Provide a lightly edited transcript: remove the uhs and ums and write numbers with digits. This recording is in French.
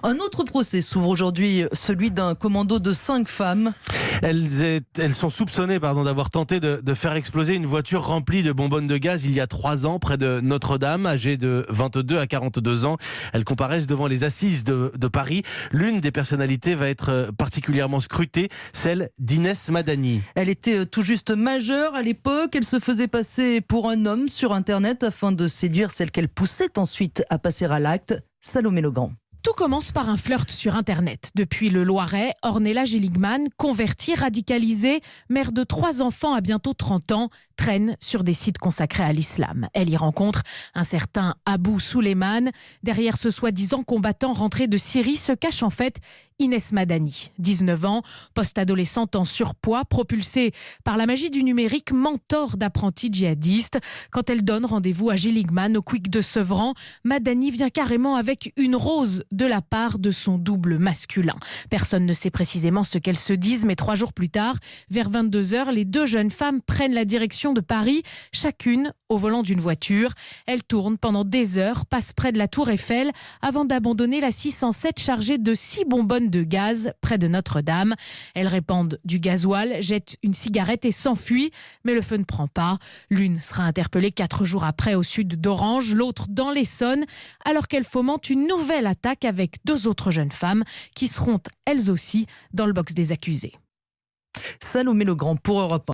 Un autre procès s'ouvre aujourd'hui, celui d'un commando de 5 femmes. Elles sont soupçonnées d'avoir tenté de faire exploser une voiture remplie de bonbonnes de gaz il y a 3 ans près de Notre-Dame, âgées de 22 à 42 ans. Elles comparaissent devant les assises de Paris. L'une des personnalités va être particulièrement scrutée, celle d'Inès Madani. Elle était tout juste majeure à l'époque. Elle se faisait passer pour un homme sur Internet afin de séduire celle qu'elle poussait ensuite à passer à l'acte, Salomé Legrand. Tout commence par un flirt sur Internet. Depuis le Loiret, Ornella Geligman, convertie, radicalisée, mère de 3 enfants à bientôt 30 ans, traîne sur des sites consacrés à l'islam. Elle y rencontre un certain Abou Souleyman. Derrière ce soi-disant combattant rentré de Syrie se cache en fait Inès Madani, 19 ans, post-adolescente en surpoids, propulsée par la magie du numérique, mentor d'apprentis djihadistes. Quand elle donne rendez-vous à Geligman au Quick de Sevran, Madani vient carrément avec une rose de la part de son double masculin. Personne ne sait précisément ce qu'elles se disent, mais 3 jours plus tard, vers 22h, les 2 jeunes femmes prennent la direction de Paris, chacune au volant d'une voiture. Elles tournent pendant des heures, passent près de la Tour Eiffel, avant d'abandonner la 607 chargée de 6 bonbonnes de gaz près de Notre-Dame. Elles répandent du gasoil, jettent une cigarette et s'enfuient, mais le feu ne prend pas. L'une sera interpellée 4 jours après au sud d'Orange, l'autre dans l'Essonne, alors qu'elle fomente une nouvelle attaque avec 2 autres jeunes femmes qui seront elles aussi dans le box des accusés. Salomé Legrand pour Europe 1.